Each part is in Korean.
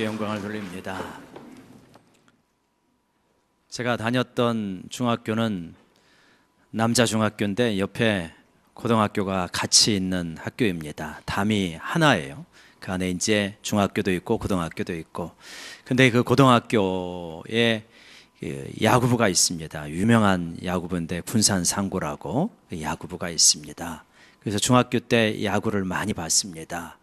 하나님께 영광을 돌립니다. 제가 다녔던 중학교는 남자 중학교인데 옆에 고등학교가 같이 있는 학교입니다. 담이 하나예요. 그 안에 이제 중학교도 있고 고등학교도 있고. 근데 그 고등학교에 야구부가 있습니다. 유명한 야구부인데 군산 상고라고 야구부가 있습니다. 그래서 중학교 때 야구를 많이 봤습니다.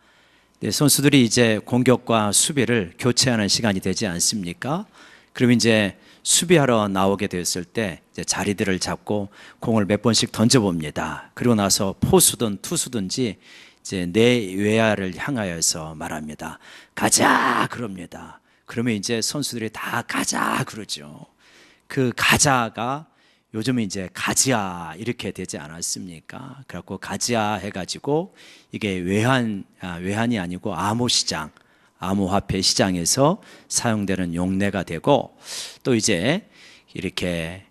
선수들이 이제 공격과 수비를 교체하는 시간이 되지 않습니까? 그럼 이제 수비하러 나오게 됐을 때 이제 자리들을 잡고 공을 몇 번씩 던져봅니다. 그리고 나서 포수든 투수든지 이제 내외야를 향하여서 말합니다. 가자! 그럽니다. 그러면 이제 선수들이 다 가자! 그러죠. 그 가자가 요즘은 이제 가지야 이렇게 되지 않았습니까? 그래갖고 가지야 해가지고 이게 외환이 아니고 암호시장, 암호화폐 시장에서 사용되는 용례가 되고, 또 이제 이렇게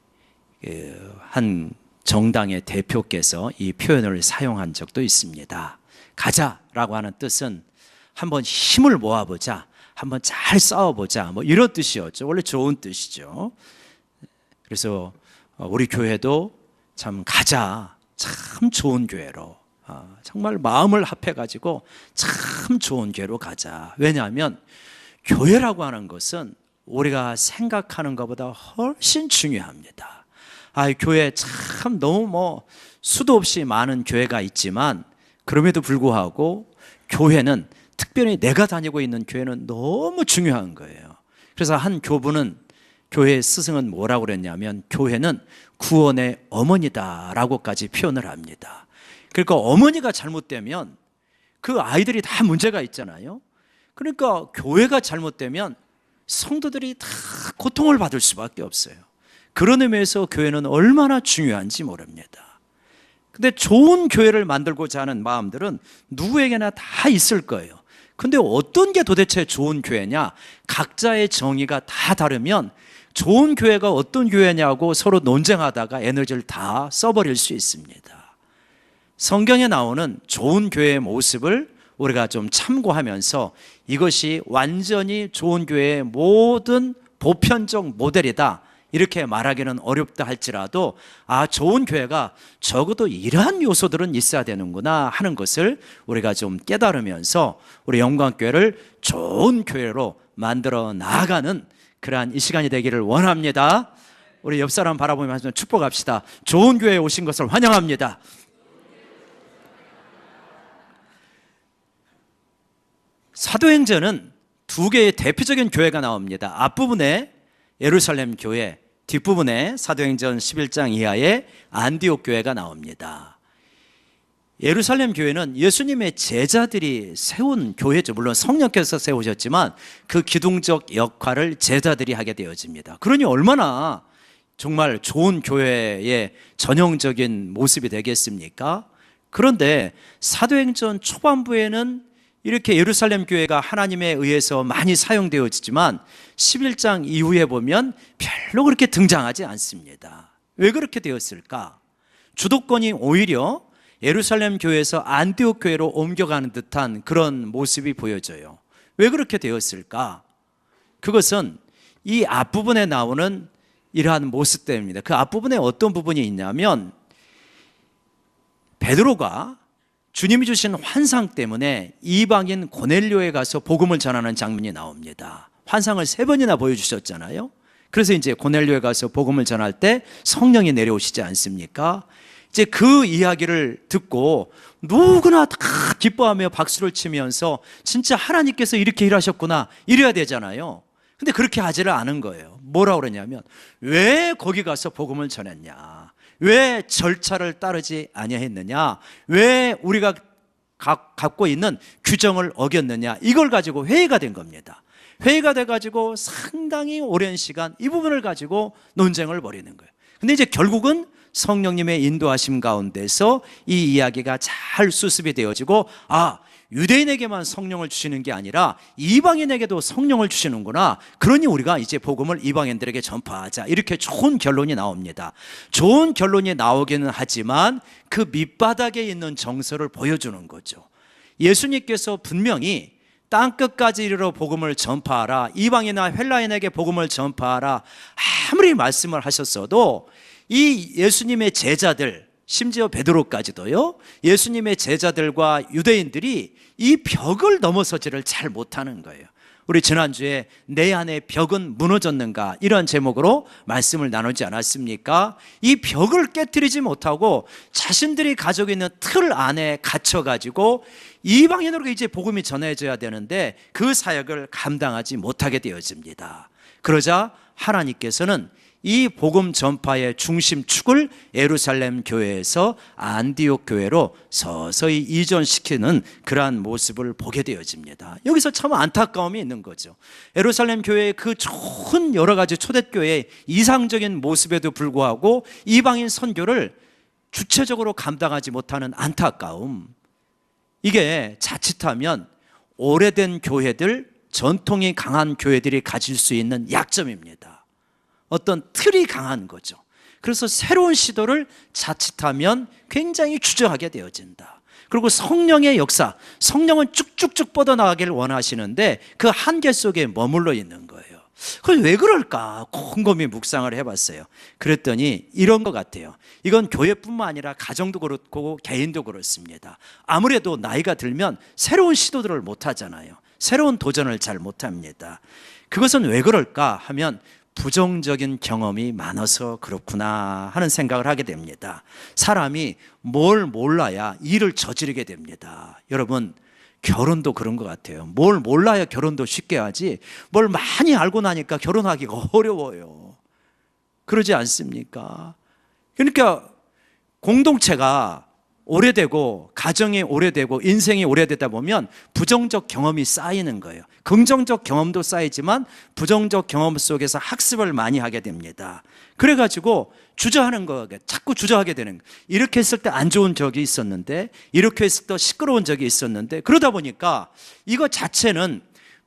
한 정당의 대표께서 이 표현을 사용한 적도 있습니다. 가자라고 하는 뜻은 한번 힘을 모아보자, 한번 잘 싸워보자, 뭐 이런 뜻이었죠. 원래 좋은 뜻이죠. 그래서 우리 교회도 참 가자, 참 좋은 교회로, 정말 마음을 합해가지고 참 좋은 교회로 가자. 왜냐하면 교회라고 하는 것은 우리가 생각하는 것보다 훨씬 중요합니다. 교회 참 너무 수도 없이 많은 교회가 있지만 그럼에도 불구하고 교회는, 특별히 내가 다니고 있는 교회는 너무 중요한 거예요. 그래서 한 교회 스승은 뭐라고 그랬냐면 교회는 구원의 어머니다라고까지 표현을 합니다. 그러니까 어머니가 잘못되면 그 아이들이 다 문제가 있잖아요. 그러니까 교회가 잘못되면 성도들이 다 고통을 받을 수밖에 없어요. 그런 의미에서 교회는 얼마나 중요한지 모릅니다. 근데 좋은 교회를 만들고자 하는 마음들은 누구에게나 다 있을 거예요. 근데 어떤 게 도대체 좋은 교회냐? 각자의 정의가 다 다르면 좋은 교회가 어떤 교회냐고 서로 논쟁하다가 에너지를 다 써버릴 수 있습니다. 성경에 나오는 좋은 교회의 모습을 우리가 좀 참고하면서 이것이 완전히 좋은 교회의 모든 보편적 모델이다 이렇게 말하기는 어렵다 할지라도 좋은 교회가 적어도 이러한 요소들은 있어야 되는구나 하는 것을 우리가 좀 깨달으면서 우리 영광교회를 좋은 교회로 만들어 나아가는 그러한 이 시간이 되기를 원합니다. 우리 옆 사람 바라보면서 축복합시다. 좋은 교회에 오신 것을 환영합니다. 사도행전은 두 개의 대표적인 교회가 나옵니다. 앞부분에 예루살렘 교회, 뒷부분에 사도행전 11장 이하의 안디옥 교회가 나옵니다. 예루살렘 교회는 예수님의 제자들이 세운 교회죠. 물론 성령께서 세우셨지만 그 기둥적 역할을 제자들이 하게 되어집니다. 그러니 얼마나 정말 좋은 교회의 전형적인 모습이 되겠습니까? 그런데 사도행전 초반부에는 이렇게 예루살렘 교회가 하나님에 의해서 많이 사용되어지지만 11장 이후에 보면 별로 그렇게 등장하지 않습니다. 왜 그렇게 되었을까? 주도권이 오히려 예루살렘 교회에서 안디옥 교회로 옮겨가는 듯한 그런 모습이 보여져요. 왜 그렇게 되었을까? 그것은 이 앞부분에 나오는 이러한 모습 때문입니다. 그 앞부분에 어떤 부분이 있냐면 베드로가 주님이 주신 환상 때문에 이방인 고넬료에 가서 복음을 전하는 장면이 나옵니다. 환상을 3번이나 보여주셨잖아요. 그래서 이제 고넬료에 가서 복음을 전할 때 성령이 내려오시지 않습니까? 이제 그 이야기를 듣고 누구나 다 기뻐하며 박수를 치면서 진짜 하나님께서 이렇게 일하셨구나 이래야 되잖아요. 근데 그렇게 하지를 않은 거예요. 뭐라고 그러냐면 왜 거기 가서 복음을 전했냐, 왜 절차를 따르지 아니했느냐, 왜 우리가 갖고 있는 규정을 어겼느냐, 이걸 가지고 회의가 된 겁니다. 회의가 돼가지고 상당히 오랜 시간 이 부분을 가지고 논쟁을 벌이는 거예요. 근데 이제 결국은 성령님의 인도하심 가운데서 이 이야기가 잘 수습이 되어지고 유대인에게만 성령을 주시는 게 아니라 이방인에게도 성령을 주시는구나. 그러니 우리가 이제 복음을 이방인들에게 전파하자. 이렇게 좋은 결론이 나옵니다. 좋은 결론이 나오기는 하지만 그 밑바닥에 있는 정서를 보여주는 거죠. 예수님께서 분명히 땅끝까지 이르러 복음을 전파하라, 이방이나 헬라인에게 복음을 전파하라 아무리 말씀을 하셨어도 이 예수님의 제자들, 심지어 베드로까지도요, 예수님의 제자들과 유대인들이 이 벽을 넘어서지를 잘 못하는 거예요. 우리 지난주에 내 안의 벽은 무너졌는가 이런 제목으로 말씀을 나누지 않았습니까? 이 벽을 깨트리지 못하고 자신들이 가지고 있는 틀 안에 갇혀가지고 이방인으로 이제 복음이 전해져야 되는데 그 사역을 감당하지 못하게 되어집니다. 그러자 하나님께서는 이 복음 전파의 중심축을 예루살렘 교회에서 안디옥 교회로 서서히 이전시키는 그러한 모습을 보게 되어집니다. 여기서 참 안타까움이 있는 거죠. 예루살렘 교회의 그 좋은 여러 가지 초대교회의 이상적인 모습에도 불구하고 이방인 선교를 주체적으로 감당하지 못하는 안타까움, 이게 자칫하면 오래된 교회들, 전통이 강한 교회들이 가질 수 있는 약점입니다. 어떤 틀이 강한 거죠. 그래서 새로운 시도를 자칫하면 굉장히 주저하게 되어진다. 그리고 성령의 역사, 성령은 쭉쭉쭉 뻗어나가기를 원하시는데 그 한계 속에 머물러 있는 거예요. 그럼 왜 그럴까 곰곰이 묵상을 해봤어요. 그랬더니 이런 것 같아요. 이건 교회뿐만 아니라 가정도 그렇고 개인도 그렇습니다. 아무래도 나이가 들면 새로운 시도들을 못하잖아요. 새로운 도전을 잘 못합니다. 그것은 왜 그럴까 하면 부정적인 경험이 많아서 그렇구나 하는 생각을 하게 됩니다. 사람이 뭘 몰라야 일을 저지르게 됩니다. 여러분, 결혼도 그런 것 같아요. 뭘 몰라야 결혼도 쉽게 하지, 뭘 많이 알고 나니까 결혼하기가 어려워요. 그러지 않습니까? 그러니까 공동체가 오래되고 가정이 오래되고 인생이 오래되다 보면 부정적 경험이 쌓이는 거예요. 긍정적 경험도 쌓이지만 부정적 경험 속에서 학습을 많이 하게 됩니다. 그래가지고 주저하는 거예요. 자꾸 주저하게 되는 거예요. 이렇게 했을 때 안 좋은 적이 있었는데, 이렇게 했을 때 시끄러운 적이 있었는데, 그러다 보니까 이거 자체는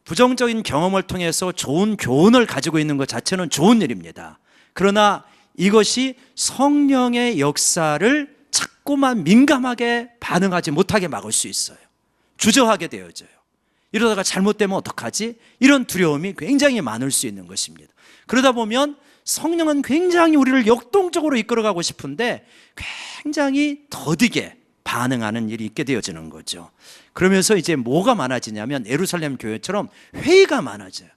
부정적인 경험을 통해서 좋은 교훈을 가지고 있는 것 자체는 좋은 일입니다. 그러나 이것이 성령의 역사를 자꾸만 민감하게 반응하지 못하게 막을 수 있어요. 주저하게 되어져요. 이러다가 잘못되면 어떡하지? 이런 두려움이 굉장히 많을 수 있는 것입니다. 그러다 보면 성령은 굉장히 우리를 역동적으로 이끌어가고 싶은데 굉장히 더디게 반응하는 일이 있게 되어지는 거죠. 그러면서 이제 뭐가 많아지냐면 예루살렘 교회처럼 회의가 많아져요.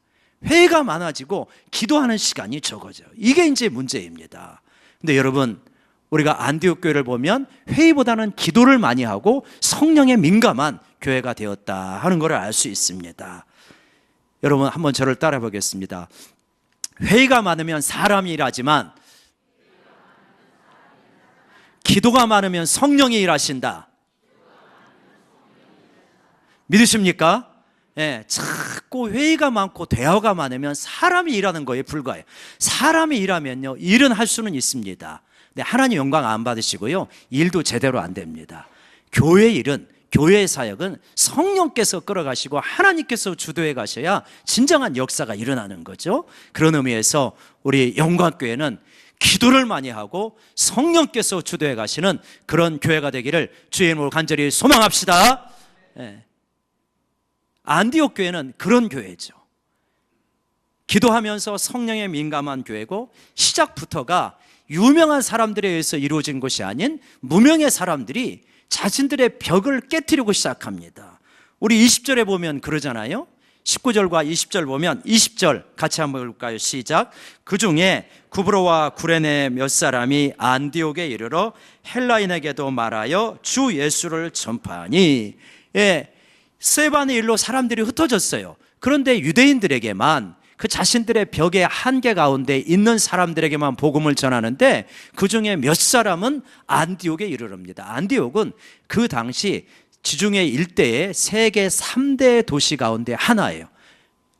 회의가 많아지고 기도하는 시간이 적어져요. 이게 이제 문제입니다. 근데 여러분, 우리가 안디옥 교회를 보면 회의보다는 기도를 많이 하고 성령에 민감한 교회가 되었다 하는 것을 알 수 있습니다. 여러분, 한번 저를 따라 보겠습니다. 회의가 많으면 사람이 일하지만 기도가 많으면 성령이 일하신다. 믿으십니까? 예, 자꾸 회의가 많고 대화가 많으면 사람이 일하는 거에 불과해요. 사람이 일하면요, 일은 할 수는 있습니다. 근데 하나님 영광 안 받으시고요, 일도 제대로 안 됩니다. 교회 일은, 교회의 사역은 성령께서 끌어가시고 하나님께서 주도해 가셔야 진정한 역사가 일어나는 거죠. 그런 의미에서 우리 영광교회는 기도를 많이 하고 성령께서 주도해 가시는 그런 교회가 되기를 주의 이름으로 간절히 소망합시다. 예. 안디옥 교회는 그런 교회죠. 기도하면서 성령에 민감한 교회고, 시작부터가 유명한 사람들에 의해서 이루어진 것이 아닌 무명의 사람들이 자신들의 벽을 깨트리고 시작합니다. 우리 20절에 보면 그러잖아요. 19절과 20절 보면, 20절 같이 한번 볼까요? 시작. 그 중에 구브로와 구레네 몇 사람이 안디옥에 이르러 헬라인에게도 말하여 주 예수를 전파하니. 예, 스데반의 일로 사람들이 흩어졌어요. 그런데 유대인들에게만, 그 자신들의 벽의 한계 가운데 있는 사람들에게만 복음을 전하는데 그 중에 몇 사람은 안디옥에 이르릅니다. 안디옥은 그 당시 지중해 일대의 세계 3대 도시 가운데 하나예요.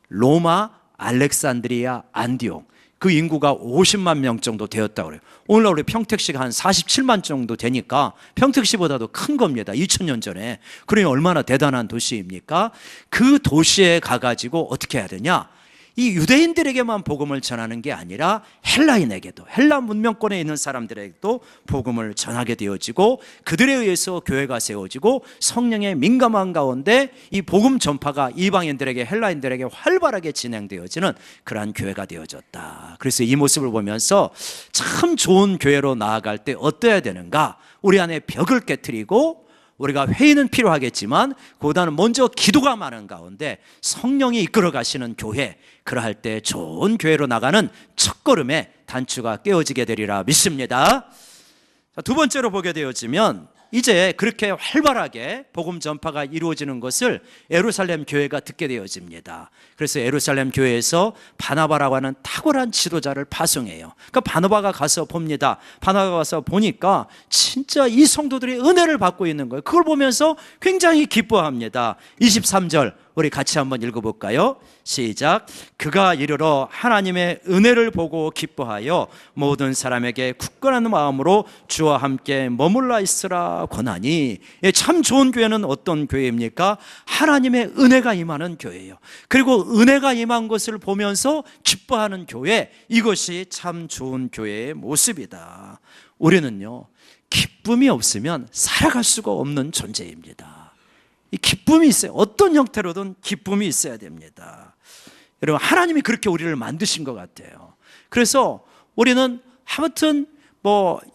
로마, 알렉산드리아, 안디옥. 그 인구가 50만 명 정도 되었다고 그래요. 오늘날 우리 평택시가 한 47만 정도 되니까 평택시보다도 큰 겁니다. 2000년 전에. 그러니 얼마나 대단한 도시입니까? 그 도시에 가가지고 어떻게 해야 되냐? 이 유대인들에게만 복음을 전하는 게 아니라 헬라인에게도, 헬라 문명권에 있는 사람들에게도 복음을 전하게 되어지고 그들에 의해서 교회가 세워지고 성령의 민감한 가운데 이 복음 전파가 이방인들에게, 헬라인들에게 활발하게 진행되어지는 그러한 교회가 되어졌다. 그래서 이 모습을 보면서 참 좋은 교회로 나아갈 때 어떠해야 되는가? 우리 안에 벽을 깨트리고, 우리가 회의는 필요하겠지만 그보다는 먼저 기도가 많은 가운데 성령이 이끌어 가시는 교회, 그러할 때 좋은 교회로 나가는 첫걸음에 단추가 깨어지게 되리라 믿습니다. 두 번째로 보게 되어지면 이제 그렇게 활발하게 복음 전파가 이루어지는 것을 예루살렘 교회가 듣게 되어집니다. 그래서 예루살렘 교회에서 바나바라고 하는 탁월한 지도자를 파송해요. 그러니까 바나바가 가서 봅니다. 바나바가 가서 보니까 진짜 이 성도들이 은혜를 받고 있는 거예요. 그걸 보면서 굉장히 기뻐합니다. 23절 우리 같이 한번 읽어볼까요? 시작. 그가 이르러 하나님의 은혜를 보고 기뻐하여 모든 사람에게 굳건한 마음으로 주와 함께 머물러 있으라 권하니. 참 좋은 교회는 어떤 교회입니까? 하나님의 은혜가 임하는 교회예요. 그리고 은혜가 임한 것을 보면서 기뻐하는 교회, 이것이 참 좋은 교회의 모습이다. 우리는요, 기쁨이 없으면 살아갈 수가 없는 존재입니다. 이 기쁨이 있어요. 어떤 형태로든 기쁨이 있어야 됩니다. 여러분, 하나님이 그렇게 우리를 만드신 것 같아요. 그래서 우리는 아무튼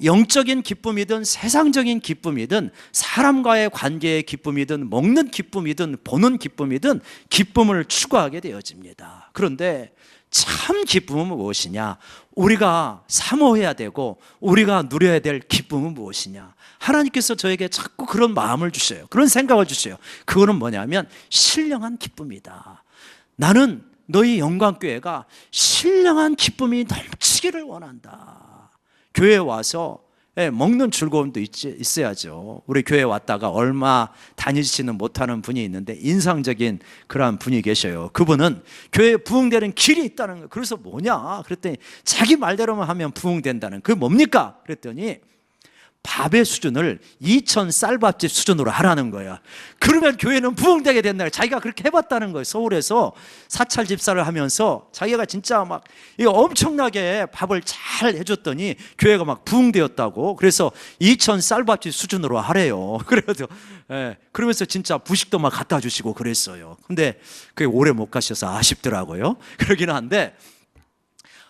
영적인 기쁨이든 세상적인 기쁨이든 사람과의 관계의 기쁨이든 먹는 기쁨이든 보는 기쁨이든 기쁨을 추구하게 되어집니다. 그런데 참 기쁨은 무엇이냐? 우리가 사모해야 되고 우리가 누려야 될 기쁨은 무엇이냐? 하나님께서 저에게 자꾸 그런 마음을 주셔요. 그런 생각을 주셔요. 그거는 뭐냐면 신령한 기쁨이다. 나는 너희 영광교회가 신령한 기쁨이 넘치기를 원한다. 교회에 와서 먹는 즐거움도 있어야죠. 우리 교회에 왔다가 얼마 다니지는 못하는 분이 있는데 인상적인 그러한 분이 계셔요. 그분은 교회에 부흥되는 길이 있다는 거예요. 그래서 뭐냐? 그랬더니 자기 말대로만 하면 부흥된다는, 그게 뭡니까? 그랬더니 밥의 수준을 2,000 쌀밥집 수준으로 하라는 거야. 그러면 교회는 부흥되게 된다. 자기가 그렇게 해봤다는 거예요. 서울에서 사찰 집사를 하면서 자기가 진짜 막 엄청나게 밥을 잘 해줬더니 교회가 막 부흥되었다고. 그래서 2,000 쌀밥집 수준으로 하래요. 그러면서 진짜 부식도 막 갖다 주시고 그랬어요. 근데 그게 오래 못 가셔서 아쉽더라고요. 그러긴 한데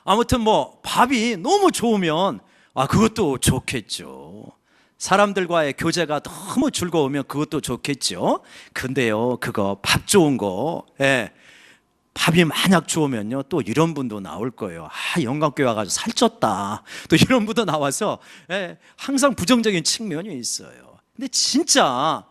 아무튼 밥이 너무 좋으면 그것도 좋겠죠. 사람들과의 교제가 너무 즐거우면 그것도 좋겠죠. 근데요, 그거 밥 좋은 거, 밥이 만약 좋으면요, 또 이런 분도 나올 거예요. 영광교회 와가지고 살쪘다. 또 이런 분도 나와서 항상 부정적인 측면이 있어요. 근데 진짜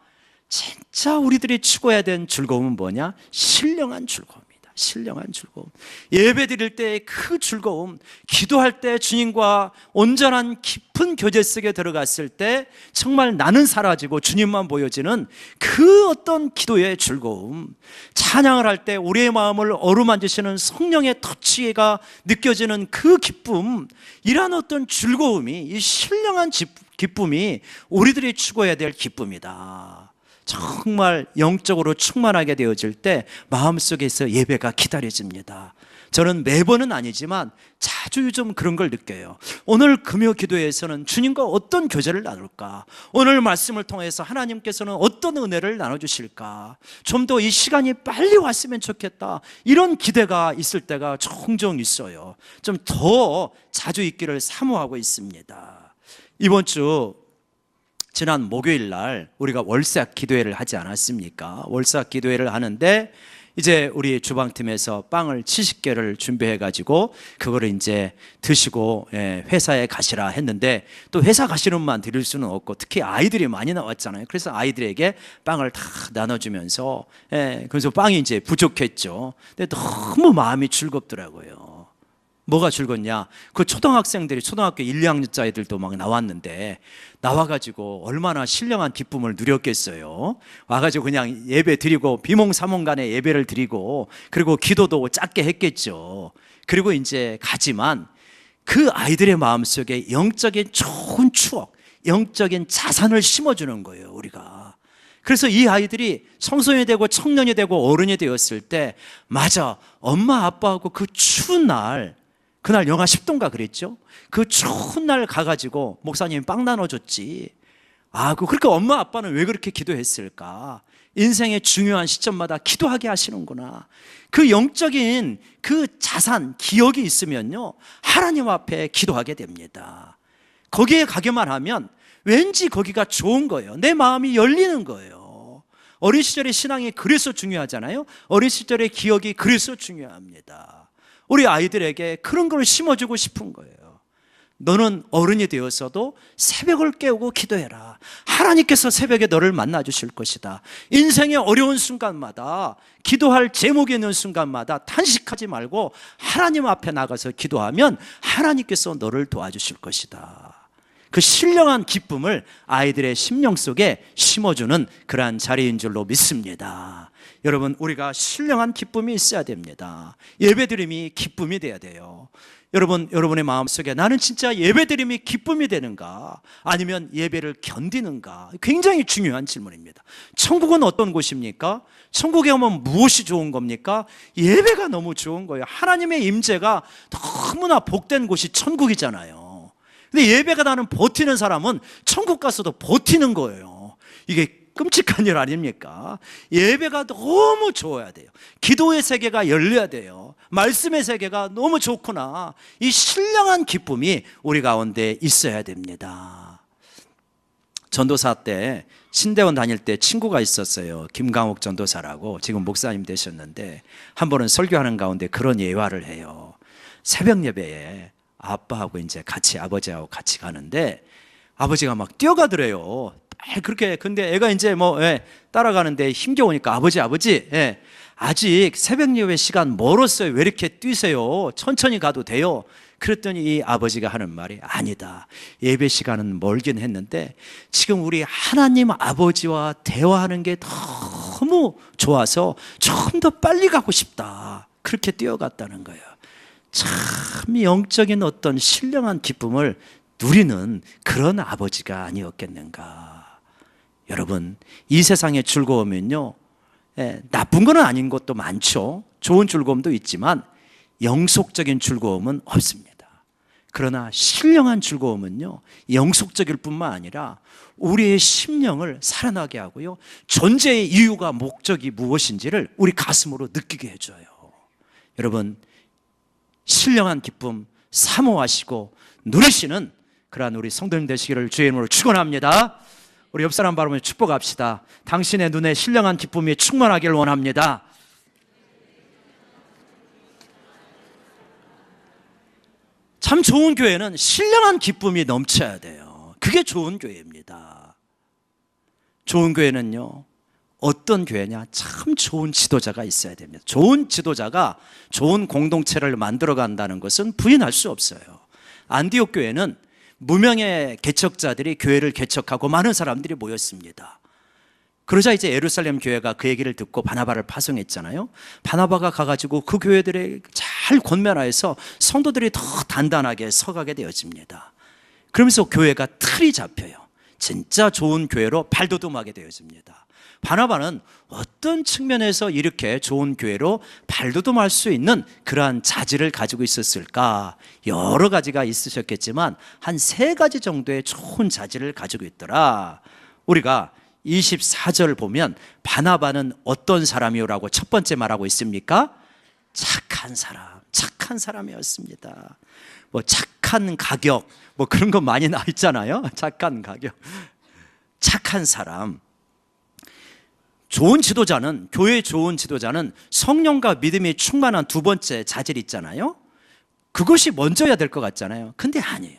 우리들이 추구해야 되는 즐거움은 뭐냐? 신령한 즐거움. 신령한 즐거움. 예배 드릴 때의 그 즐거움, 기도할 때 주님과 온전한 깊은 교제 속에 들어갔을 때 정말 나는 사라지고 주님만 보여지는 그 어떤 기도의 즐거움, 찬양을 할 때 우리의 마음을 어루만지시는 성령의 터치가 느껴지는 그 기쁨, 이런 어떤 즐거움이, 이 신령한 기쁨이 우리들이 추구해야 될 기쁨이다. 정말 영적으로 충만하게 되어질 때 마음속에서 예배가 기다려집니다. 저는 매번은 아니지만 자주 요즘 그런 걸 느껴요. 오늘 금요 기도에서는 주님과 어떤 교제를 나눌까? 오늘 말씀을 통해서 하나님께서는 어떤 은혜를 나눠주실까? 좀 더 이 시간이 빨리 왔으면 좋겠다. 이런 기대가 있을 때가 종종 있어요. 좀 더 자주 있기를 사모하고 있습니다. 이번 주 지난 목요일 날 우리가 월삭 기도회를 하지 않았습니까? 월삭 기도회를 하는데 이제 우리 주방팀에서 빵을 70개를 준비해 가지고 그거를 이제 드시고 회사에 가시라 했는데, 또 회사 가시는 분만 드릴 수는 없고 특히 아이들이 많이 나왔잖아요. 그래서 아이들에게 빵을 다 나눠주면서 그래서 빵이 이제 부족했죠. 근데 너무 마음이 즐겁더라고요. 뭐가 즐겁냐? 그 초등학생들이, 초등학교 1, 2학년짜 애들도 막 나왔는데 나와가지고 얼마나 신령한 기쁨을 누렸겠어요. 와가지고 그냥 예배 드리고 비몽사몽간에 예배를 드리고 그리고 기도도 짧게 했겠죠. 그리고 이제 가지만 그 아이들의 마음속에 영적인 좋은 추억, 영적인 자산을 심어주는 거예요, 우리가. 그래서 이 아이들이 청소년이 되고 청년이 되고 어른이 되었을 때, 맞아, 엄마 아빠하고 그 추운 날, 그날 영하 10도인가 그랬죠? 그 추운 날 가가지고 목사님이 빵 나눠줬지. 그러니까 엄마 아빠는 왜 그렇게 기도했을까? 인생의 중요한 시점마다 기도하게 하시는구나. 그 영적인 그 자산, 기억이 있으면요, 하나님 앞에 기도하게 됩니다. 거기에 가기만 하면 왠지 거기가 좋은 거예요. 내 마음이 열리는 거예요. 어린 시절의 신앙이 그래서 중요하잖아요. 어린 시절의 기억이 그래서 중요합니다. 우리 아이들에게 그런 걸 심어주고 싶은 거예요. 너는 어른이 되어서도 새벽을 깨우고 기도해라. 하나님께서 새벽에 너를 만나 주실 것이다. 인생의 어려운 순간마다, 기도할 제목이 있는 순간마다 탄식하지 말고 하나님 앞에 나가서 기도하면 하나님께서 너를 도와주실 것이다. 그 신령한 기쁨을 아이들의 심령 속에 심어주는 그러한 자리인 줄로 믿습니다. 여러분, 우리가 신령한 기쁨이 있어야 됩니다. 예배드림이 기쁨이 돼야 돼요. 여러분의 마음속에 나는 진짜 예배드림이 기쁨이 되는가, 아니면 예배를 견디는가, 굉장히 중요한 질문입니다. 천국은 어떤 곳입니까? 천국에 오면 무엇이 좋은 겁니까? 예배가 너무 좋은 거예요. 하나님의 임재가 너무나 복된 곳이 천국이잖아요. 근데 예배가 나는 버티는 사람은 천국 가서도 버티는 거예요. 이게 끔찍한 일 아닙니까? 예배가 너무 좋아야 돼요. 기도의 세계가 열려야 돼요. 말씀의 세계가 너무 좋구나. 이 신령한 기쁨이 우리 가운데 있어야 됩니다. 전도사 때 신대원 다닐 때 친구가 있었어요. 김강옥 전도사라고. 지금 목사님 되셨는데, 한 번은 설교하는 가운데 그런 예화를 해요. 새벽 예배에 아빠하고 이제 같이, 아버지하고 같이 가는데 아버지가 막 뛰어가더래요. 그렇게. 근데 애가 이제 따라가는데 힘겨우니까 아버지, 아직 새벽 예배 시간 멀었어요. 왜 이렇게 뛰세요? 천천히 가도 돼요. 그랬더니 이 아버지가 하는 말이, 아니다, 예배 시간은 멀긴 했는데 지금 우리 하나님 아버지와 대화하는 게 너무 좋아서 좀 더 빨리 가고 싶다. 그렇게 뛰어갔다는 거예요. 참 영적인 어떤 신령한 기쁨을 누리는 그런 아버지가 아니었겠는가. 여러분, 이 세상의 즐거움은요, 나쁜 건 아닌 것도 많죠. 좋은 즐거움도 있지만 영속적인 즐거움은 없습니다. 그러나 신령한 즐거움은요, 영속적일 뿐만 아니라 우리의 심령을 살아나게 하고요, 존재의 이유가, 목적이 무엇인지를 우리 가슴으로 느끼게 해줘요. 여러분, 신령한 기쁨 사모하시고 누리시는 그러한 우리 성도님 되시기를 주의 이름으로 축원합니다. 우리 옆 사람 바라보며 축복합시다. 당신의 눈에 신령한 기쁨이 충만하기를 원합니다. 참 좋은 교회는 신령한 기쁨이 넘쳐야 돼요. 그게 좋은 교회입니다. 좋은 교회는요, 어떤 교회냐? 참 좋은 지도자가 있어야 됩니다. 좋은 지도자가 좋은 공동체를 만들어 간다는 것은 부인할 수 없어요. 안디옥 교회는 무명의 개척자들이 교회를 개척하고 많은 사람들이 모였습니다. 그러자 이제 예루살렘 교회가 그 얘기를 듣고 바나바를 파송했잖아요. 바나바가 가가지고 그 교회들을 잘 권면하여서 성도들이 더 단단하게 서가게 되어집니다. 그러면서 교회가 틀이 잡혀요. 진짜 좋은 교회로 발돋움하게 되어집니다. 바나바는 어떤 측면에서 이렇게 좋은 교회로 발돋움할 수 있는 그러한 자질을 가지고 있었을까? 여러 가지가 있으셨겠지만 한 3가지 정도의 좋은 자질을 가지고 있더라. 우리가 24절 보면 바나바는 어떤 사람이오라고 첫 번째 말하고 있습니까? 착한 사람이었습니다. 착한 가격, 그런 거 많이 나와 있잖아요. 착한 가격, 착한 사람. 좋은 지도자는, 교회의 좋은 지도자는 성령과 믿음이 충만한 두 번째 자질이 있잖아요. 그것이 먼저야 될 것 같잖아요. 근데 아니에요.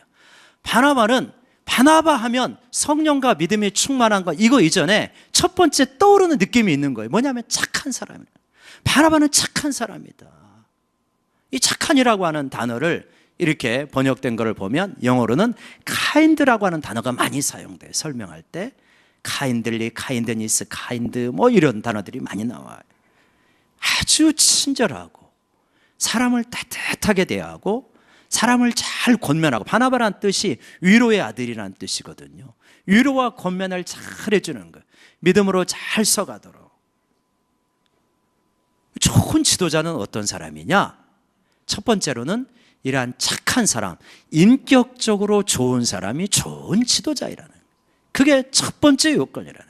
바나바 하면 성령과 믿음이 충만한 것, 이거 이전에 첫 번째 떠오르는 느낌이 있는 거예요. 뭐냐면 착한 사람이에요. 바나바는 착한 사람이다. 이 착한이라고 하는 단어를 이렇게 번역된 것을 보면 영어로는 kind라고 하는 단어가 많이 사용돼요. 설명할 때 kindly, kindness, kind 이런 단어들이 많이 나와요. 아주 친절하고 사람을 따뜻하게 대하고 사람을 잘 권면하고, 바나바라는 뜻이 위로의 아들이라는 뜻이거든요. 위로와 권면을 잘 해주는 거예요. 믿음으로 잘 서가도록. 좋은 지도자는 어떤 사람이냐? 첫 번째로는 이러한 착한 사람, 인격적으로 좋은 사람이 좋은 지도자이라는, 그게 첫 번째 요건이라는.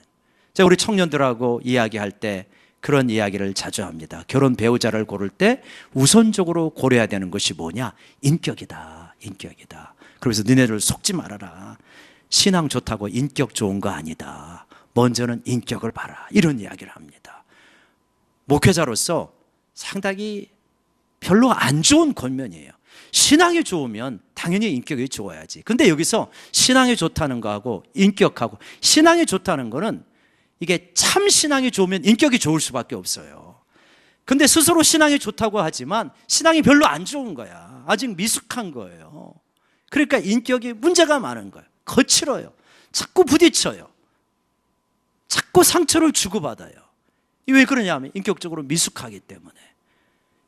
제가 우리 청년들하고 이야기할 때 그런 이야기를 자주 합니다. 결혼 배우자를 고를 때 우선적으로 고려해야 되는 것이 뭐냐? 인격이다. 인격이다. 그래서 너네들 속지 말아라. 신앙 좋다고 인격 좋은 거 아니다. 먼저는 인격을 봐라. 이런 이야기를 합니다. 목회자로서 상당히 별로 안 좋은 권면이에요. 신앙이 좋으면 당연히 인격이 좋아야지. 근데 여기서 신앙이 좋다는 거하고 인격하고, 신앙이 좋다는 거는 이게 참 신앙이 좋으면 인격이 좋을 수밖에 없어요. 근데 스스로 신앙이 좋다고 하지만 신앙이 별로 안 좋은 거야. 아직 미숙한 거예요. 그러니까 인격이 문제가 많은 거예요. 거칠어요. 자꾸 부딪혀요. 자꾸 상처를 주고받아요. 왜 그러냐면 인격적으로 미숙하기 때문에.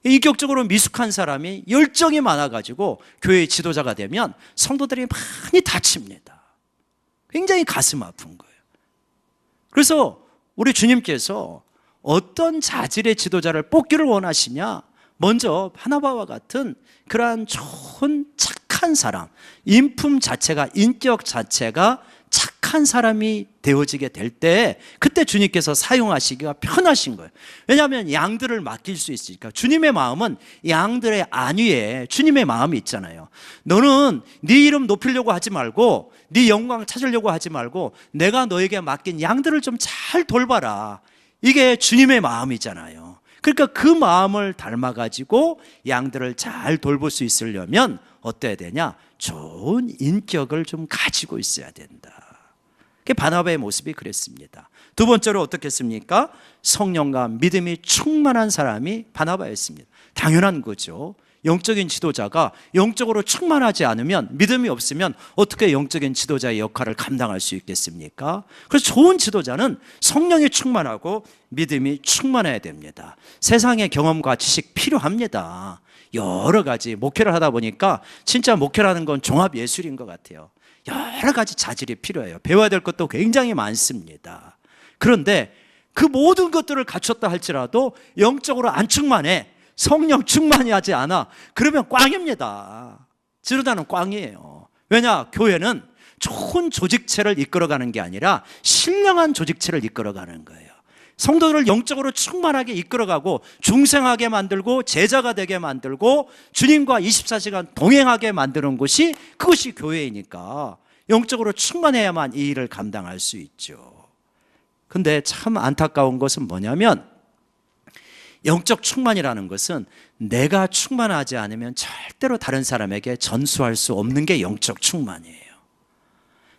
인격적으로 미숙한 사람이 열정이 많아가지고 교회의 지도자가 되면 성도들이 많이 다칩니다. 굉장히 가슴 아픈 거예요. 그래서 우리 주님께서 어떤 자질의 지도자를 뽑기를 원하시냐? 먼저 바나바와 같은 그러한 좋은 착한 사람, 인품 자체가, 인격 자체가 착한 사람이 되어지게 될 때, 그때 주님께서 사용하시기가 편하신 거예요. 왜냐하면 양들을 맡길 수 있으니까. 주님의 마음은 양들의 안위에 주님의 마음이 있잖아요. 너는 네 이름 높이려고 하지 말고, 네 영광 찾으려고 하지 말고, 내가 너에게 맡긴 양들을 좀 잘 돌봐라. 이게 주님의 마음이잖아요. 그러니까 그 마음을 닮아가지고 양들을 잘 돌볼 수 있으려면 어때야 되냐? 좋은 인격을 좀 가지고 있어야 된다. 바나바의 모습이 그랬습니다. 두 번째로 어떻게 했습니까? 성령과 믿음이 충만한 사람이 바나바였습니다. 당연한 거죠. 영적인 지도자가 영적으로 충만하지 않으면, 믿음이 없으면 어떻게 영적인 지도자의 역할을 감당할 수 있겠습니까? 그래서 좋은 지도자는 성령이 충만하고 믿음이 충만해야 됩니다. 세상의 경험과 지식 필요합니다. 여러 가지 목회를 하다 보니까 진짜 목회라는 건 종합예술인 것 같아요. 여러 가지 자질이 필요해요. 배워야 될 것도 굉장히 많습니다. 그런데 그 모든 것들을 갖췄다 할지라도 영적으로 안 충만해, 성령 충만히 하지 않아, 그러면 꽝입니다. 지도자는 꽝이에요. 왜냐? 교회는 좋은 조직체를 이끌어가는 게 아니라 신령한 조직체를 이끌어가는 거예요. 성도들을 영적으로 충만하게 이끌어가고 중생하게 만들고 제자가 되게 만들고 주님과 24시간 동행하게 만드는 것이, 그것이 교회이니까 영적으로 충만해야만 이 일을 감당할 수 있죠. 근데 참 안타까운 것은 뭐냐면, 영적 충만이라는 것은 내가 충만하지 않으면 절대로 다른 사람에게 전수할 수 없는 게 영적 충만이에요.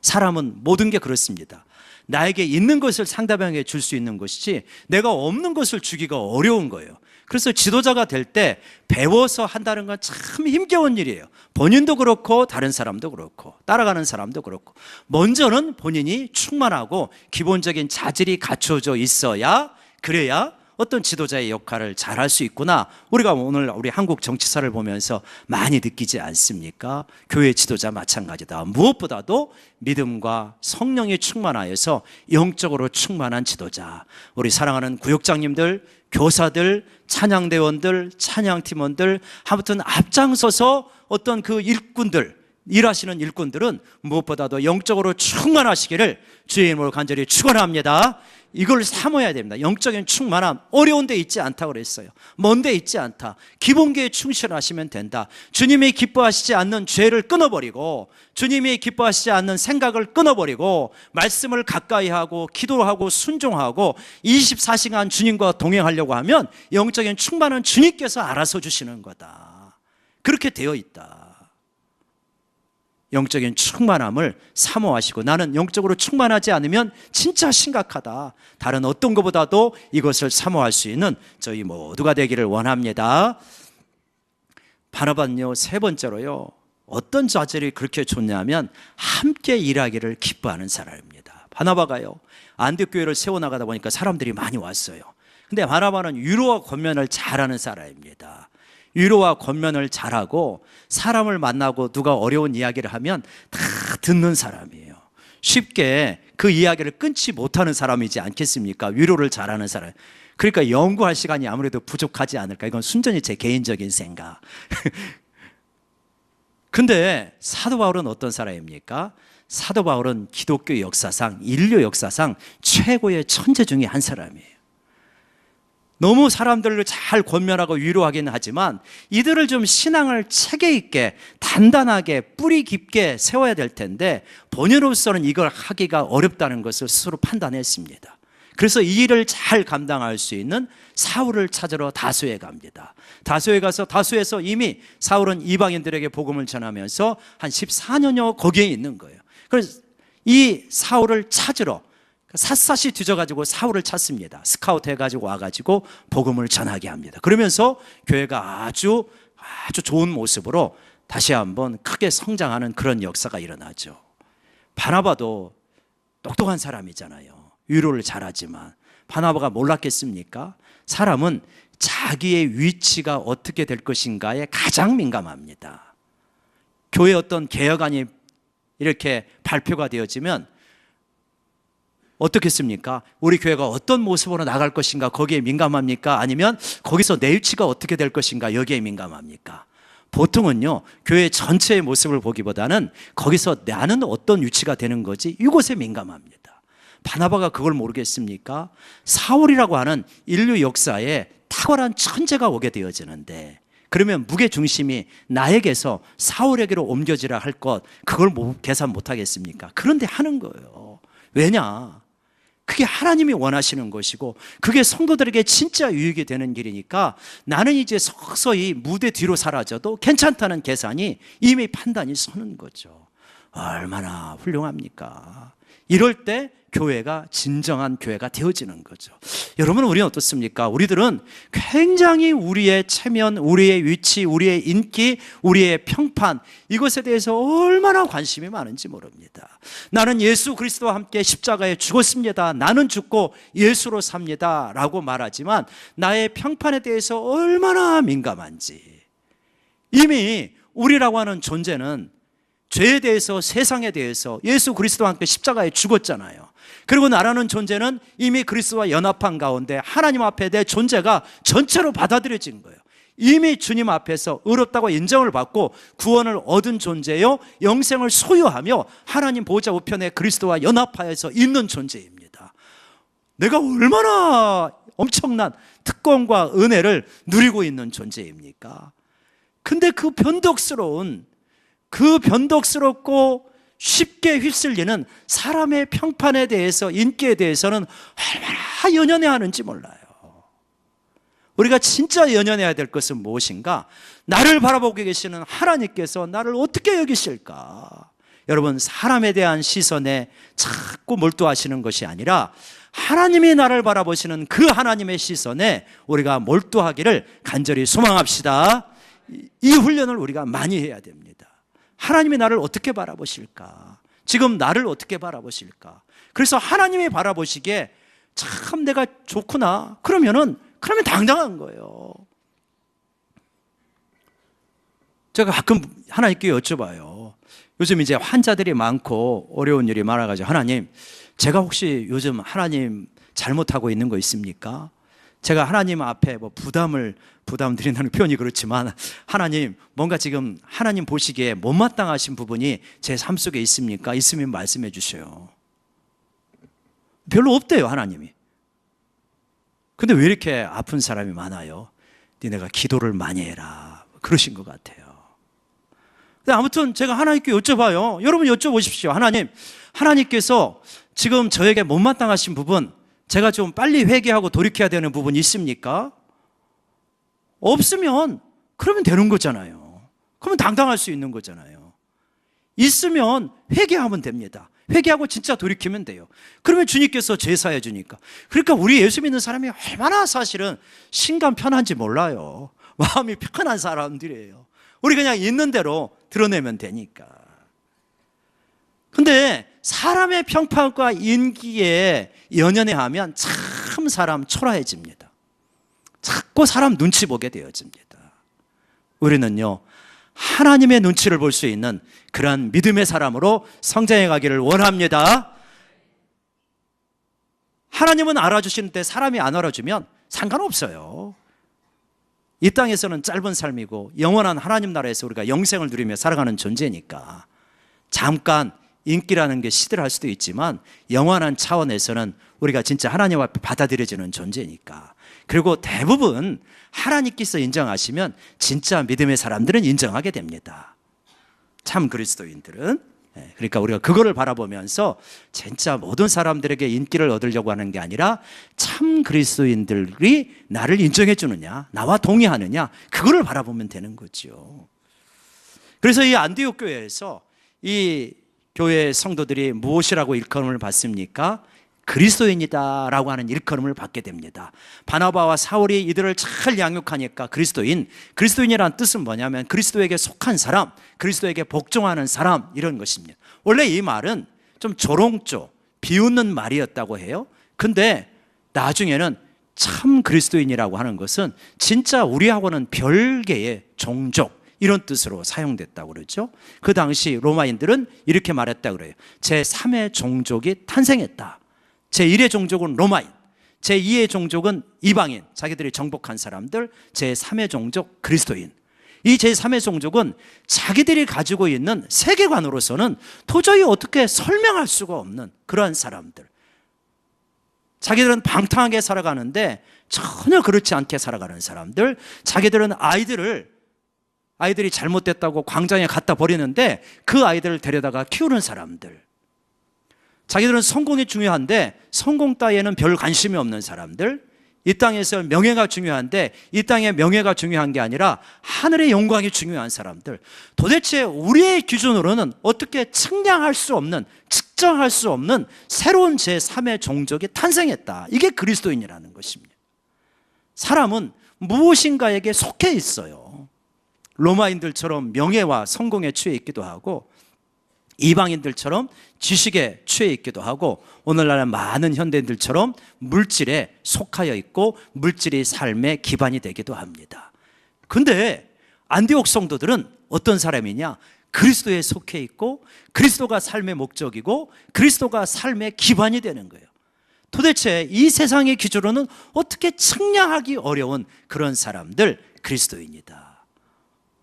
사람은 모든 게 그렇습니다. 나에게 있는 것을 상대방에게 줄 수 있는 것이지 내가 없는 것을 주기가 어려운 거예요. 그래서 지도자가 될 때 배워서 한다는 건 참 힘겨운 일이에요. 본인도 그렇고 다른 사람도 그렇고 따라가는 사람도 그렇고, 먼저는 본인이 충만하고 기본적인 자질이 갖춰져 있어야, 그래야 어떤 지도자의 역할을 잘할 수 있구나. 우리가 오늘 우리 한국 정치사를 보면서 많이 느끼지 않습니까? 교회 지도자 마찬가지다. 무엇보다도 믿음과 성령이 충만하여서 영적으로 충만한 지도자. 우리 사랑하는 구역장님들, 교사들, 찬양대원들, 찬양팀원들, 아무튼 앞장서서 어떤 그 일꾼들, 일하시는 일꾼들은 무엇보다도 영적으로 충만하시기를 주의 이름으로 간절히 축원합니다. 이걸 삼아야 됩니다. 영적인 충만함, 어려운 데 있지 않다고 그랬어요. 먼 데 있지 않다. 기본기에 충실하시면 된다. 주님이 기뻐하시지 않는 죄를 끊어버리고, 주님이 기뻐하시지 않는 생각을 끊어버리고, 말씀을 가까이 하고 기도하고 순종하고 24시간 주님과 동행하려고 하면 영적인 충만은 주님께서 알아서 주시는 거다. 그렇게 되어 있다. 영적인 충만함을 사모하시고, 나는 영적으로 충만하지 않으면 진짜 심각하다. 다른 어떤 것보다도 이것을 사모할 수 있는 저희 모두가 되기를 원합니다. 바나바는요, 세 번째로요, 어떤 자질이 그렇게 좋냐면 함께 일하기를 기뻐하는 사람입니다. 바나바가요, 안디옥교회를 세워나가다 보니까 사람들이 많이 왔어요. 근데 바나바는 위로와 권면을 잘하는 사람입니다. 위로와 권면을 잘하고, 사람을 만나고 누가 어려운 이야기를 하면 다 듣는 사람이에요. 쉽게 그 이야기를 끊지 못하는 사람이지 않겠습니까? 위로를 잘하는 사람. 그러니까 연구할 시간이 아무래도 부족하지 않을까. 이건 순전히 제 개인적인 생각. 근데 사도 바울은 어떤 사람입니까? 사도 바울은 기독교 역사상, 인류 역사상 최고의 천재 중에 한 사람이에요. 너무 사람들을 잘 권면하고 위로하기는 하지만 이들을 좀 신앙을 체계 있게 단단하게 뿌리 깊게 세워야 될 텐데 본인으로서는 이걸 하기가 어렵다는 것을 스스로 판단했습니다. 그래서 이 일을 잘 감당할 수 있는 사울을 찾으러 다소에 갑니다. 다소에 가서 다소에서 이미 사울은 이방인들에게 복음을 전하면서 한 14년여 거기에 있는 거예요. 그래서 이 사울을 찾으러 샅샅이 뒤져가지고 사울을 찾습니다. 스카우트 해가지고 와가지고 복음을 전하게 합니다. 그러면서 교회가 아주 좋은 모습으로 다시 한번 크게 성장하는 그런 역사가 일어나죠. 바나바도 똑똑한 사람이잖아요. 위로를 잘하지만 바나바가 몰랐겠습니까? 사람은 자기의 위치가 어떻게 될 것인가에 가장 민감합니다. 교회 어떤 개혁안이 이렇게 발표가 되어지면 어떻겠습니까? 우리 교회가 어떤 모습으로 나갈 것인가 거기에 민감합니까? 아니면 거기서 내 위치가 어떻게 될 것인가 여기에 민감합니까? 보통은요, 교회 전체의 모습을 보기보다는 거기서 나는 어떤 위치가 되는 거지 이곳에 민감합니다. 바나바가 그걸 모르겠습니까? 사울이라고 하는 인류 역사에 탁월한 천재가 오게 되어지는데 그러면 무게중심이 나에게서 사울에게로 옮겨지라 할 것 그걸 계산 못하겠습니까? 그런데 하는 거예요. 왜냐? 그게 하나님이 원하시는 것이고 그게 성도들에게 진짜 유익이 되는 길이니까 나는 이제 서서히 무대 뒤로 사라져도 괜찮다는 계산이 이미 판단이 서는 거죠. 얼마나 훌륭합니까? 이럴 때 교회가 진정한 교회가 되어지는 거죠. 여러분, 우리는 어떻습니까? 우리들은 굉장히 우리의 체면, 우리의 위치, 우리의 인기, 우리의 평판 이것에 대해서 얼마나 관심이 많은지 모릅니다. 나는 예수 그리스도와 함께 십자가에 죽었습니다. 나는 죽고 예수로 삽니다 라고 말하지만 나의 평판에 대해서 얼마나 민감한지. 이미 우리라고 하는 존재는 죄에 대해서, 세상에 대해서 예수 그리스도와 함께 십자가에 죽었잖아요. 그리고 나라는 존재는 이미 그리스도와 연합한 가운데 하나님 앞에 내 존재가 전체로 받아들여진 거예요. 이미 주님 앞에서 의롭다고 인정을 받고 구원을 얻은 존재요, 영생을 소유하며 하나님 보좌 우편에 그리스도와 연합하여서 있는 존재입니다. 내가 얼마나 엄청난 특권과 은혜를 누리고 있는 존재입니까? 근데 그 변덕스럽고 쉽게 휩쓸리는 사람의 평판에 대해서, 인기에 대해서는 얼마나 연연해야 하는지 몰라요. 우리가 진짜 연연해야 될 것은 무엇인가? 나를 바라보고 계시는 하나님께서 나를 어떻게 여기실까? 여러분, 사람에 대한 시선에 자꾸 몰두하시는 것이 아니라 하나님이 나를 바라보시는 그 하나님의 시선에 우리가 몰두하기를 간절히 소망합시다. 이 훈련을 우리가 많이 해야 됩니다. 하나님이 나를 어떻게 바라보실까? 지금 나를 어떻게 바라보실까? 그래서 하나님이 바라보시기에 참 내가 좋구나. 그러면 당당한 거예요. 제가 가끔 하나님께 여쭤봐요. 요즘 이제 환자들이 많고 어려운 일이 많아가지고 하나님, 제가 혹시 요즘 하나님 잘못하고 있는 거 있습니까? 제가 하나님 앞에 부담 드린다는 표현이 그렇지만 하나님, 뭔가 지금 하나님 보시기에 못마땅하신 부분이 제 삶 속에 있습니까? 있으면 말씀해 주셔요. 별로 없대요, 하나님이. 근데 왜 이렇게 아픈 사람이 많아요? 니네가 기도를 많이 해라, 그러신 것 같아요. 근데 아무튼 제가 하나님께 여쭤봐요. 여러분 여쭤보십시오. 하나님께서 지금 저에게 못마땅하신 부분, 제가 좀 빨리 회개하고 돌이켜야 되는 부분이 있습니까? 없으면 그러면 되는 거잖아요. 그러면 당당할 수 있는 거잖아요. 있으면 회개하면 됩니다. 회개하고 진짜 돌이키면 돼요. 그러면 주님께서 제사해 주니까. 그러니까 우리 예수 믿는 사람이 얼마나 사실은心감 편한지 몰라요. 마음이 편한 사람들이에요. 우리 그냥 있는 대로 드러내면 되니까. 근데 사람의 평판과 인기에 연연해 하면 참 사람 초라해집니다. 자꾸 사람 눈치 보게 되어집니다. 우리는요, 하나님의 눈치를 볼 수 있는 그러한 믿음의 사람으로 성장해 가기를 원합니다. 하나님은 알아주시는데 사람이 안 알아주면 상관없어요. 이 땅에서는 짧은 삶이고 영원한 하나님 나라에서 우리가 영생을 누리며 살아가는 존재니까 잠깐 인기라는 게 시들할 수도 있지만 영원한 차원에서는 우리가 진짜 하나님 앞에 받아들여지는 존재니까. 그리고 대부분 하나님께서 인정하시면 진짜 믿음의 사람들은 인정하게 됩니다. 참 그리스도인들은. 그러니까 우리가 그거를 바라보면서 진짜 모든 사람들에게 인기를 얻으려고 하는 게 아니라 참 그리스도인들이 나를 인정해 주느냐, 나와 동의하느냐, 그거를 바라보면 되는 거죠. 그래서 이 안디옥 교회에서 이 교회 성도들이 무엇이라고 일컬음을 받습니까? 그리스도인이다라고 하는 일컬음을 받게 됩니다. 바나바와 사울이 이들을 잘 양육하니까 그리스도인이라는 뜻은 뭐냐면 그리스도에게 속한 사람, 그리스도에게 복종하는 사람, 이런 것입니다. 원래 이 말은 좀 조롱조, 비웃는 말이었다고 해요. 근데 나중에는 참 그리스도인이라고 하는 것은 진짜 우리하고는 별개의 종족, 이런 뜻으로 사용됐다고 그러죠. 그 당시 로마인들은 이렇게 말했다고 그래요. 제3의 종족이 탄생했다. 제1의 종족은 로마인, 제2의 종족은 이방인, 자기들이 정복한 사람들, 제3의 종족 그리스도인. 이 제3의 종족은 자기들이 가지고 있는 세계관으로서는 도저히 어떻게 설명할 수가 없는 그러한 사람들. 자기들은 방탕하게 살아가는데 전혀 그렇지 않게 살아가는 사람들. 자기들은 아이들이 잘못됐다고 광장에 갖다 버리는데 그 아이들을 데려다가 키우는 사람들. 자기들은 성공이 중요한데 성공 따위에는 별 관심이 없는 사람들. 이 땅에서 명예가 중요한데 이 땅의 명예가 중요한 게 아니라 하늘의 영광이 중요한 사람들. 도대체 우리의 기준으로는 어떻게 측량할 수 없는, 측정할 수 없는 새로운 제3의 종족이 탄생했다. 이게 그리스도인이라는 것입니다. 사람은 무엇인가에게 속해 있어요. 로마인들처럼 명예와 성공에 취해 있기도 하고 이방인들처럼 지식에 취해 있기도 하고 오늘날의 많은 현대인들처럼 물질에 속하여 있고 물질이 삶의 기반이 되기도 합니다. 근데 안디옥 성도들은 어떤 사람이냐? 그리스도에 속해 있고 그리스도가 삶의 목적이고 그리스도가 삶의 기반이 되는 거예요. 도대체 이 세상의 기준으로는 어떻게 측량하기 어려운 그런 사람들, 그리스도인이다.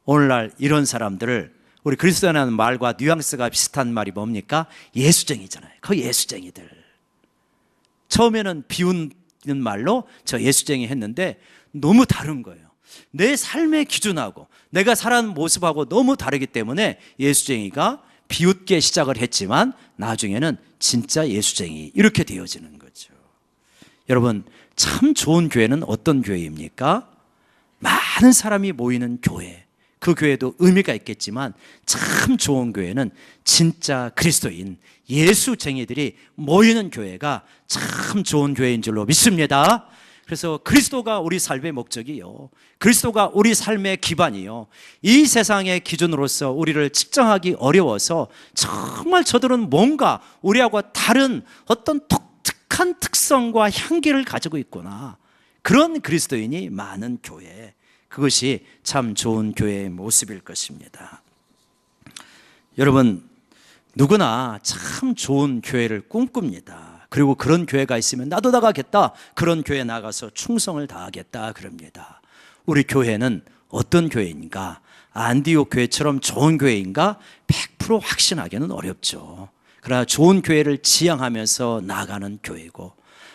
오늘날 이런 사람들을 우리 그리스도라는 말과 뉘앙스가 비슷한 말이 뭡니까? 예수쟁이잖아요. 그 예수쟁이들. 처음에는 비웃는 말로 저 예수쟁이 했는데 너무 다른 거예요. 내 삶의 기준하고 내가 살아가는 모습하고 너무 다르기 때문에 예수쟁이가 비웃게 시작을 했지만 나중에는 진짜 예수쟁이 이렇게 되어지는 거죠. 여러분, 참 좋은 교회는 어떤 교회입니까? 많은 사람이 모이는 교회. 그 교회도 의미가 있겠지만 참 좋은 교회는 진짜 그리스도인 예수쟁이들이 모이는 교회가 참 좋은 교회인 줄로 믿습니다. 그래서 그리스도가 우리 삶의 목적이요, 그리스도가 우리 삶의 기반이요, 이 세상의 기준으로서 우리를 측정하기 어려워서 정말 저들은 뭔가 우리하고 다른 어떤 독특한 특성과 향기를 가지고 있구나, 그런 그리스도인이 많은 교회, 그것이 참 좋은 교회의 모습일 것입니다. 여러분, 누구나 참 좋은 교회를 꿈꿉니다. 그리고 그런 교회가 있으면 나도 나가겠다, 그런 교회에 나가서 충성을 다하겠다 그럽니다. 우리 교회는 어떤 교회인가? 안디옥 교회처럼 좋은 교회인가? 100% 확신하기는 어렵죠. 그러나 좋은 교회를 지향하면서 나아가는 교회고,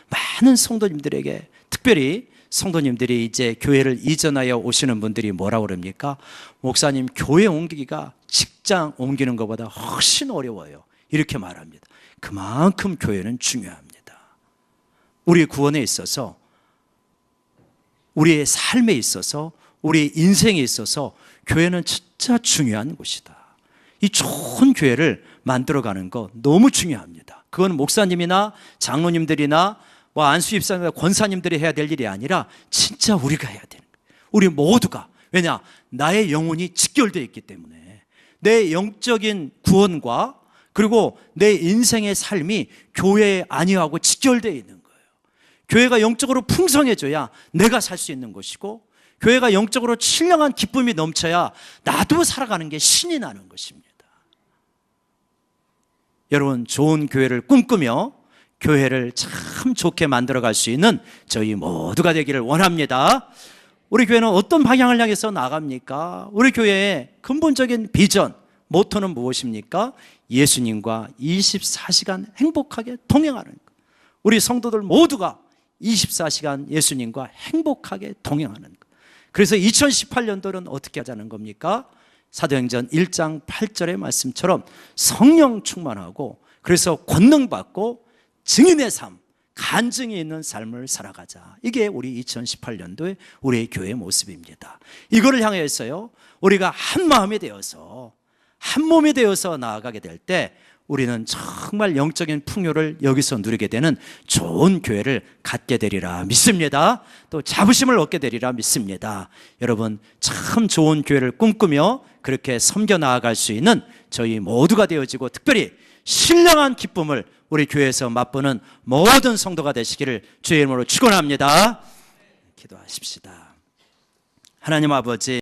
많은 성도님들에게, 특별히 성도님들이 이제 교회를 이전하여 오시는 분들이 뭐라고 그럽니까? 목사님, 교회 옮기기가 직장 옮기는 것보다 훨씬 어려워요, 이렇게 말합니다. 그만큼 교회는 중요합니다. 우리 구원에 있어서, 우리의 삶에 있어서, 우리 인생에 있어서 교회는 진짜 중요한 곳이다. 이 좋은 교회를 만들어가는 거 너무 중요합니다. 그건 목사님이나 장로님들이나 안수집사님과 권사님들이 해야 될 일이 아니라 진짜 우리가 해야 되는 거예요. 우리 모두가. 왜냐? 나의 영혼이 직결되어 있기 때문에 내 영적인 구원과 그리고 내 인생의 삶이 교회에 안위하고 직결되어 있는 거예요. 교회가 영적으로 풍성해져야 내가 살 수 있는 것이고, 교회가 영적으로 신령한 기쁨이 넘쳐야 나도 살아가는 게 신이 나는 것입니다. 여러분, 좋은 교회를 꿈꾸며 교회를 참 좋게 만들어갈 수 있는 저희 모두가 되기를 원합니다. 우리 교회는 어떤 방향을 향해서 나갑니까? 우리 교회의 근본적인 비전, 모토는 무엇입니까? 예수님과 24시간 행복하게 동행하는 것. 우리 성도들 모두가 24시간 예수님과 행복하게 동행하는 것. 그래서 2018년도는 어떻게 하자는 겁니까? 사도행전 1장 8절의 말씀처럼 성령 충만하고 그래서 권능받고 증인의 삶, 간증이 있는 삶을 살아가자. 이게 우리 2018년도의 우리의 교회의 모습입니다. 이거를 향해서요, 우리가 한 마음이 되어서 한 몸이 되어서 나아가게 될 때 우리는 정말 영적인 풍요를 여기서 누리게 되는 좋은 교회를 갖게 되리라 믿습니다. 또 자부심을 얻게 되리라 믿습니다. 여러분, 참 좋은 교회를 꿈꾸며 그렇게 섬겨 나아갈 수 있는 저희 모두가 되어지고 특별히 신령한 기쁨을 우리 교회에서 맛보는 모든 성도가 되시기를 주의 이름으로 축원합니다. 기도하십시다. 하나님 아버지,